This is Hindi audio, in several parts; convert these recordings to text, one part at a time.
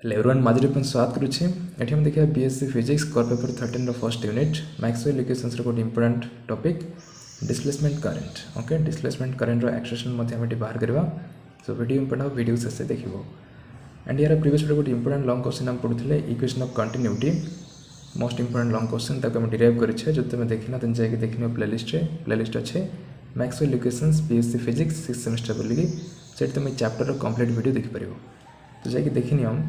एवरीवन माधुरी स्वागत करुच्छे एठी हम देखिए बीएससी फिजिक्स कोर पेपर 13 रो फर्स्ट यूनिट मैक्सवेल इक्वेशंस रो important topic displacement current. Okay, displacement current रो एक्सप्रेशन मध्ये हम बाहर करबा। सो वीडियो इंपोर्टेंट वीडियो से देखिबो। एंड यार प्रीवियस वीडियो गोटे इंपोर्टेंट लॉन्ग क्वेश्चन हम पढुथिले equation of continuity most important long question ताको हम डिराइव करिछे। जो तुम देखिना तन जाके देखिनो प्लेलिस्ट अच्छे Maxwell equations BSc physics 6th semester बोलिकी set तुम चैप्टर रो कंप्लीट वीडियो देख परिबो। तो जाके देखिनी हम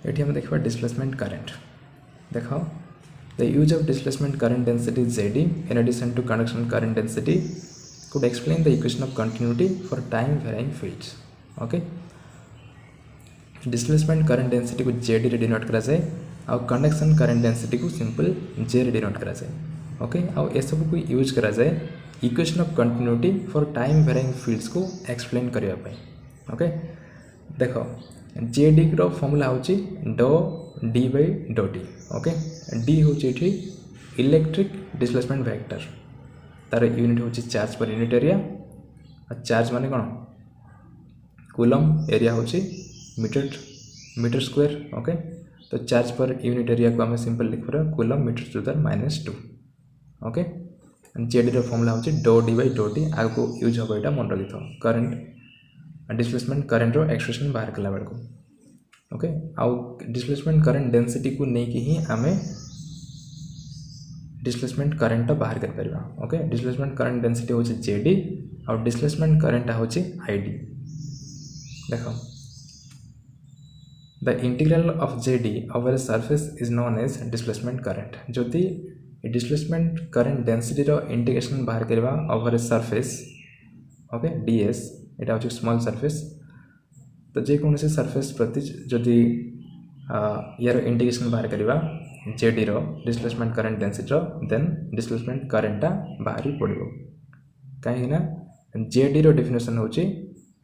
एठी हम देखबा डिस्प्लेसमेंट करंट। देखो the use of displacement current density ZD in addition to conduction current density could explain the equation of continuity for time varying fields। Okay, displacement current density को ZD रे डिनोट करा जाए और कंडक्शन करंट डेंसिटी को सिंपल J रे डिनोट करा जाए। ओके, और ए सब को यूज करा जाए equation of continuity for time varying fields को एक्सप्लेन करबा पई। ओके, देखो JD रो फॉर्मूला होची डो D बाय डो T। ओके, D होची एठी इलेक्ट्रिक डिस्प्लेसमेंट वेक्टर, तार यूनिट होची चार्ज पर यूनिट एरिया। और चार्ज माने कोन कूलम, एरिया होची मीटर स्क्वायर। ओके, तो चार्ज पर यूनिट एरिया को हम सिंपल लिख रहा coulomb metre to the -2। Okay, JD रो फॉर्मूला होची डो D बाय डो T। आगो यूज होबो एटा मन रखिथो करंट डिस्प्लेसमेंट करंट रो एक्सप्रेशन बाहर कला बेल को। ओके, आउ डिस्प्लेसमेंट करंट डेंसिटी को नहीं कि ही आमे डिस्प्लेसमेंट करंट बाहर कर परबा। ओके, डिस्प्लेसमेंट करंट डेंसिटी होची JD और डिस्प्लेसमेंट करंट होची ID। देखो the integral of JD over a surface is known as displacement current. जदि डिस्प्लेसमेंट करंट डेंसिटी रो इंटीग्रेशन बाहर करबा over a surface, okay DS एटा होची स्मॉल सरफेस। तो जे कौन से सरफेस प्रति जदि यार इंटीग्रेशन बाहर करबा JD रो डिस्प्लेसमेंट करंट डेंसिटी रो देन डिस्प्लेसमेंट करंट बाहर पड़ो। कहीं ना JD रो डेफिनेशन होची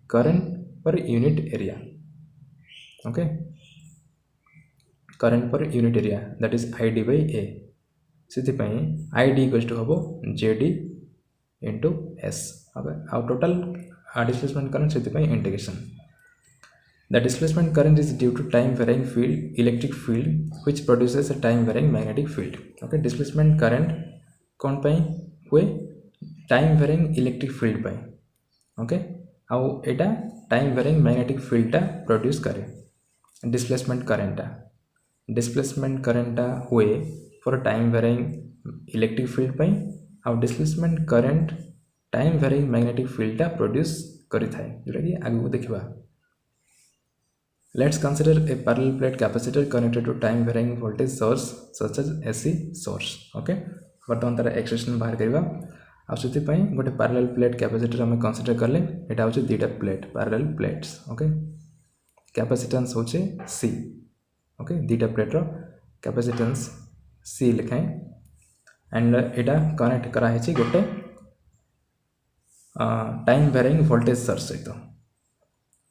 current per unit area. Okay, current per unit area that is ID by A। सिथि पई ID इक्वल्स टू होबो JD इनटू S। ओके, आ टोटल डिस्प्लेसमेंट करंट सिथि पई integration. The displacement current is due to time varying field electric field which produces a time varying magnetic field। okay, displacement current कौन पाई हुए time varying electric field पाई। okay, आउ एटा time varying magnetic field टा प्रोड्यूस करे displacement current टा हुए for time varying electric field पाई आउ displacement current time varying magnetic field टा प्रोड्यूस करि थाए जोटा कि आगु देखिबा। Let's consider a parallel plate capacitor connected to time varying voltage source such as AC source। okay, बर्तमान तार एक्सप्रेशन बाहर करबा। आ सुति पई गोटे पैरेलल प्लेट कैपेसिटर हम कंसीडर करले एटा होचे दुईटा plate parallel plates. Okay, capacitance होचे C। ओके, दुईटा प्लेट रो कैपेसिटेंस C लिखाए एंड एटा कनेक्ट करा हेची गोटे टाइम वेरिंग वोल्टेज सोर्स सहित।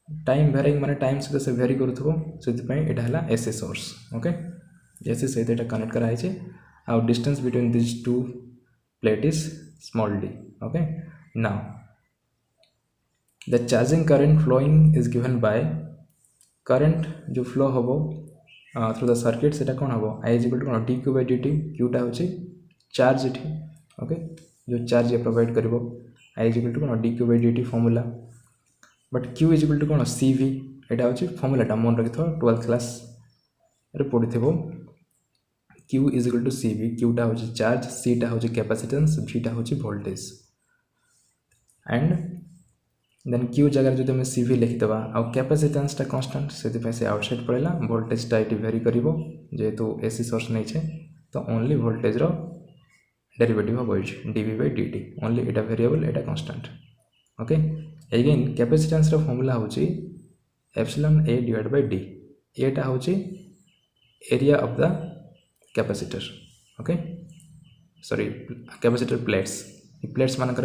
टाइम वेरिंग माने टाइम सहित से वेरी करूथबो सेति पई एटा हला AC सोर्स। ओके, AC सहित एटा कनेक्ट करा हेची आउ distance between this two plate is small d। Okay, now the charging current flowing is given by current जो फ्लो होबो थ्रू द सर्किट सेटा कोन होबो I = dq by dt। q टा होची चार्ज इठी। ओके, जो चार्ज ये प्रोवाइड करबो I = dq by dt formula. But Q = CV एटा होची फॉर्मूलाटा मन रखिथो 12th क्लास रे पढिथबो। Q = CV, Q टा होची चार्ज, C टा होची कैपेसिटेंस, V टा होची वोल्टेज। एंड देन Q जगह जो हम CV लिखितबा आ कैपेसिटेंस टा कांस्टेंट सेति पे से आउटसाइड पड़ेला। वोल्टेज टा इटी वेरी करिवो जेहेतु AC सोर्स नै छे तो ओनली वोल्टेज रो डेरिवेटिव होबो dV by dt। ओनली एटा वेरिएबल एटा कांस्टेंट। ओके, अगेन कैपेसिटेंस रो फॉर्मूला होची epsilon A divide by d। एटा होची area of the capacitor. Okay, sorry capacitor plates. ई प्लेट्स मानकर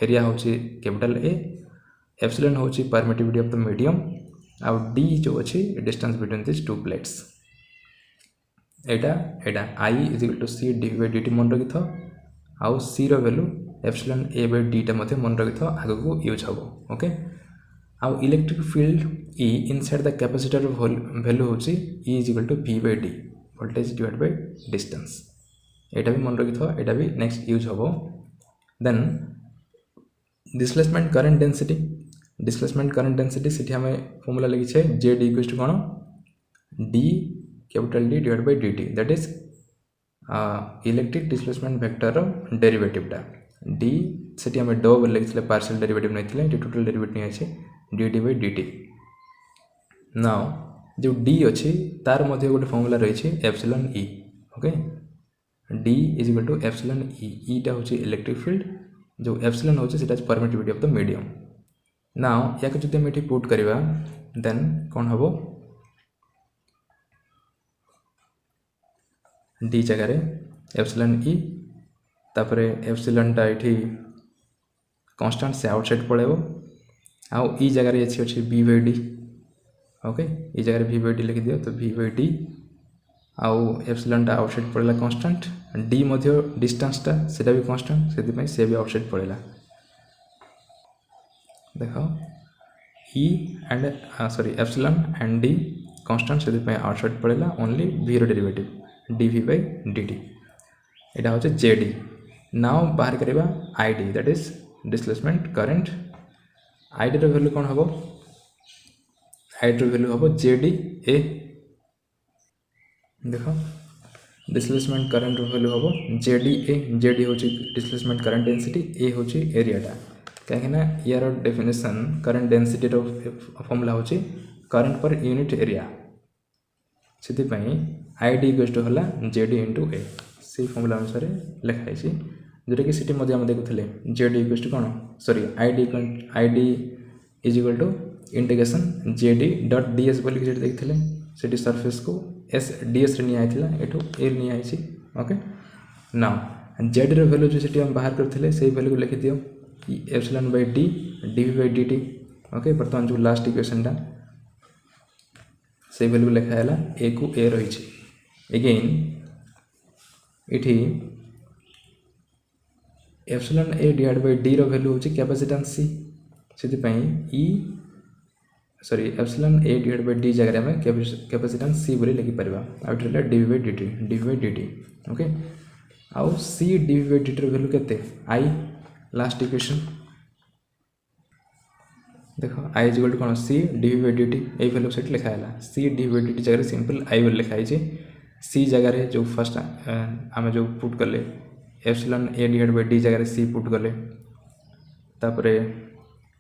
एरिया होची कैपिटल A, एप्सिलॉन होची परमिटिविटी ऑफ द मीडियम आ d जो अछि distance between this two plates. एटा I = C dV by dt मन रखिथो आउ C रो value epsilon A by d टा मते मन रखिथो आगु को यूज हबो। ओके, आउ electric field E inside the capacitor value होची E is equal to V/D voltage divide by distance. एटा भी मन रखि थवा, एटा भी नेक्स्ट यूज होबो। Then displacement current density, displacement current density सेठी हमें फॉर्मूला लिखिछे Z इक्वल्स टू कोन D capital D divide by dt, that is electric displacement vector रो डेरिवेटिव टा D सेठी हमें डो बोल लिखिले पार्शियल डेरिवेटिव नैथिले, ये टोटल डेरिवेटिव नै अछि dt by dt। नाउ जो D अछि तार मध्ये गोटे फॉर्मूला रही छै epsilon E, okay. D is equal to epsilon E, E टा होछि इलेक्ट्रिक फील्ड, जो एप्सिलॉन होछि सेटा permittivity of the medium. Now याके जदि हम एठी पुट करबा देन कोन हबो D जगह रे एप्सिलॉन E, तापरे एप्सिलॉन टा एठी कांस्टेंट से आउटसाइड पळेबो, आउ E जगह रे अछि V/D, ओके। E जगह रे V/D लिखि दियो, तो V/D आउ एप्सिलॉन टा आउटसाइड पड़ेला कांस्टेंट, D मध्ये डिस्टेंस टा सेटा भी कांस्टेंट, सेति पई से भी आउटसाइड पड़ेला। देखो E and sorry epsilon and D constant, सेति पई आउटसाइड पड़ेला ओनली V रो डेरिवेटिव dV/dt, एटा होचे JD। नाउ बाहर करबा ID, that is displacement current. ID रो वैल्यू कोन हबो, ID रो वैल्यू हबो JDA। देखो डिस्प्लेसमेंट करंट रो वैल्यू हबो JDA, JD होची डिस्प्लेसमेंट करंट डेंसिटी, A होची एरिया टा, काहे ना यार डेफिनेशन करंट डेंसिटी रो फॉर्मूला होची करंट पर यूनिट एरिया, सेति पई ID इक्वल्स टू होला JD into A, से फॉर्मूला अनुसार लिखा है, जोटा कि सिटी मध्ये हम देखुथिले JD equals to cone sorry ID is equal to integration JD dot ds बोली कि देखिथिले, सेटी सरफेस को s ds रे निया आइथिला, एठो a निया आइछि, ओके। नाउ Z रो वैल्यू जो सेटी हम बाहर करथिले सेही वैल्यू को लिखि दियो epsilon by D dV/dt, okay. बर्तमान जो लास्ट इक्वेशन टा से वैल्यू लिखा हैला a को a रही छै। अगेन इठी epsilon a divide by D रो वैल्यू होची कैपेसिटेंस C, सेति पई E sorry epsilon a divide by D जगह में कैपेसिटेंस C बोली लिखि परबा, आउट रहला dV/dt, ओके। आउ C dV/dt रो वैल्यू केते I, लास्ट इक्वेशन देखो I इज इक्वल टू कोन C dV/dt, ए वैल्यू सेट लिखा हैला C dV/dt जगह सिंपल I बोली लिखा है, C जगह रे जो फर्स्ट आमे जो पुट करले epsilon a divide by D जगह रे C पुट करले, तापरे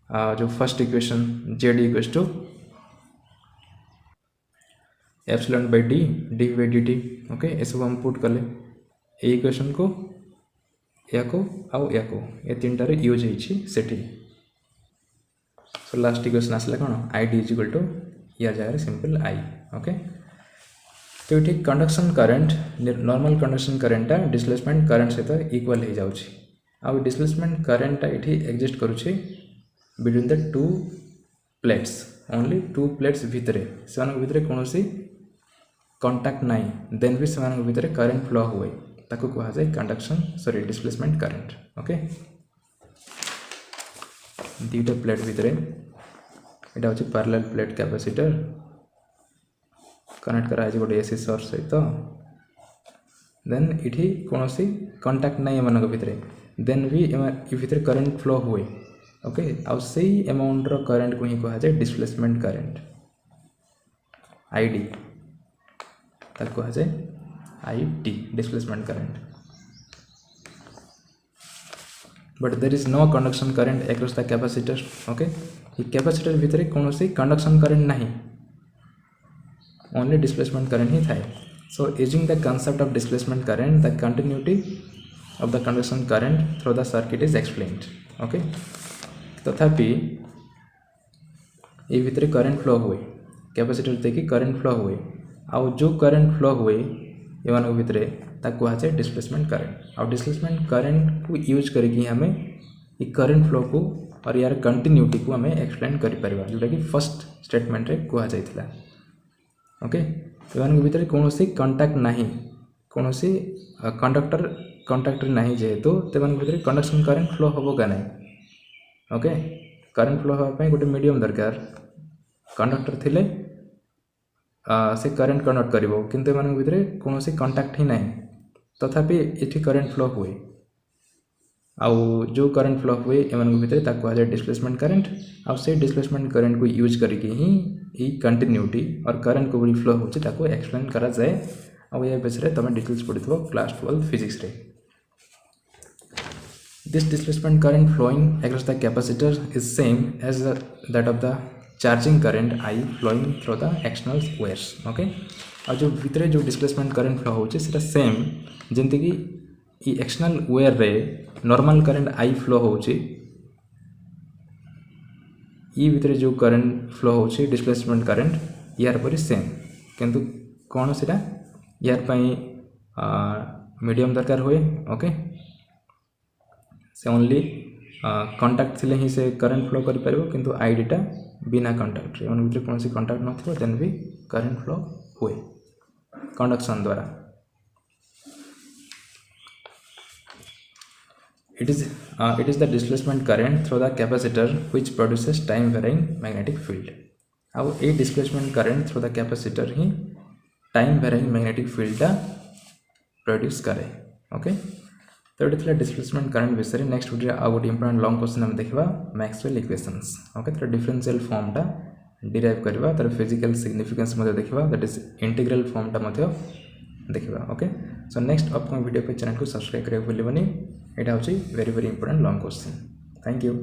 जो first equation JD equals to epsilon by D dV/dt, okay. ए सब हम पुट करले ए इक्वेशन को याको आउ याको ए तीनटा रे यूज हेछि सेठी, सो लास्ट इक्वेशन आसला कोन ID इज इक्वल टू या जगह रे सिंपल I, ओके। तो ये conduction current normal conduction current displacement current सहित इक्वल हो जाउछि, आ डिस्प्लेसमेंट करंट ये एक्जिस्ट करुछि between the two plates, only two plates भितरे से भितरे कौनसी कांटेक्ट नाही, देन भी से भितरे करंट फ्लो हुए, ताको कहा जाए conduction sorry displacement current, okay. दुईटा प्लेट भितरे एटा होछि पैरेलल प्लेट कैपेसिटर कनेक्ट करा गोटे एसी सोर्स सहित, देन इठी कौनसी कांटेक्ट नहीं एमान भितरे, देन भी भितरे करंट फ्लो हुए, ओके। आउ सेही अमाउंट रो करंट को ही कहा जाए डिस्प्लेसमेंट करंट ID, ताको कहा जाए IT displacement current. But there is no conduction current across the capacitor, okay. ये कैपेसिटर भितरे कौनसी कंडक्शन करंट नहीं, ओनली डिस्प्लेसमेंट करंट ही थाए। So using the concept of displacement current the continuity of the conduction current through the circuit is explained, okay. तथापि ये भितरे करंट फ्लो हुए, कैपेसिटर देखिए करंट फ्लो हुए, आउ जो करंट फ्लो हुए ये भितरे ताको कहा जाए डिस्प्लेसमेंट करंट। और डिस्प्लेसमेंट करंट को यूज करके हमें ये करंट फ्लो को और यार कंटिन्यूटी को हमें एक्सप्लेन कर परिबा, जोटा कि फर्स्ट स्टेटमेंट रे कहा जाइथिला, ओके। एमान भितर कौन सी कांटेक्ट नहीं, कौन सी कंडक्टर नहीं जेहेतु तेमान भितर कंडक्शन करंट फ्लो होबो का नहीं, ओके। करंट फ्लो होगा गोटे मीडियम दरकार कंडक्टर थिले से करंट कंडक्ट करिवो किंतु एमान भितरे कोनोसी कांटेक्ट ही नहीं तथापि एठी करंट फ्लो हुए आउ जो करंट फ्लो हुए एमान भितरे ताको आ जाय डिस्प्लेसमेंट करंट आउ से डिस्प्लेसमेंट करंट को यूज करके ही ई कंटिन्यूटी और करंट को बड़ी फ्लो होची ताको एक्सप्लेन करा जाए आउ ये बेसरे तमे डिटेल्स पढिथबो क्लास 12 फिजिक्स रे This displacement current flowing across the capacitor is same as that of the charging current I flowing through the external wires. Okay? और जो भितरे जो displacement current flow होचे सेटा सेम जेंति कि ई एक्सटर्नल वायर रे नॉर्मल करंट I फ्लो होचे ई भितरे जो करंट फ्लो होचे डिस्प्लेसमेंट करंट यार परि सेम किंतु कोन सेटा यार पई मीडियम दरकार होए ओके से ओनली कांटेक्ट थिले ही से करंट फ्लो करि परबो किंतु आईडीटा बिना कांटेक्ट रे ओन भितर कोनसी कांटेक्ट नथबो देन भी करंट फ्लो हुए कंडक्शन द्वारा it is the displacement current through the capacitor which produces time varying magnetic field अब ए displacement current through the capacitor he time varying magnetic field टा प्रोड्यूस करे ओके तो ये डिस्प्लेसमेंट करंट विषय नेक्स्ट वीडियो आ गोटे इंपोर्टेंट लॉन्ग क्वेश्चन हम देखा मैक्सवेल इक्वेशंस ओके तो डिफरेंशियल फॉर्म टा डिराइव करवा तर फिजिकल सिग्निफिकेंस मते देखा दैट इज इंटीग्रल फॉर्म टा मते देखा okay so next upcoming video पे चैनल को सब्सक्राइब करियो भूलिबनी एटा होची very very important long question thank you.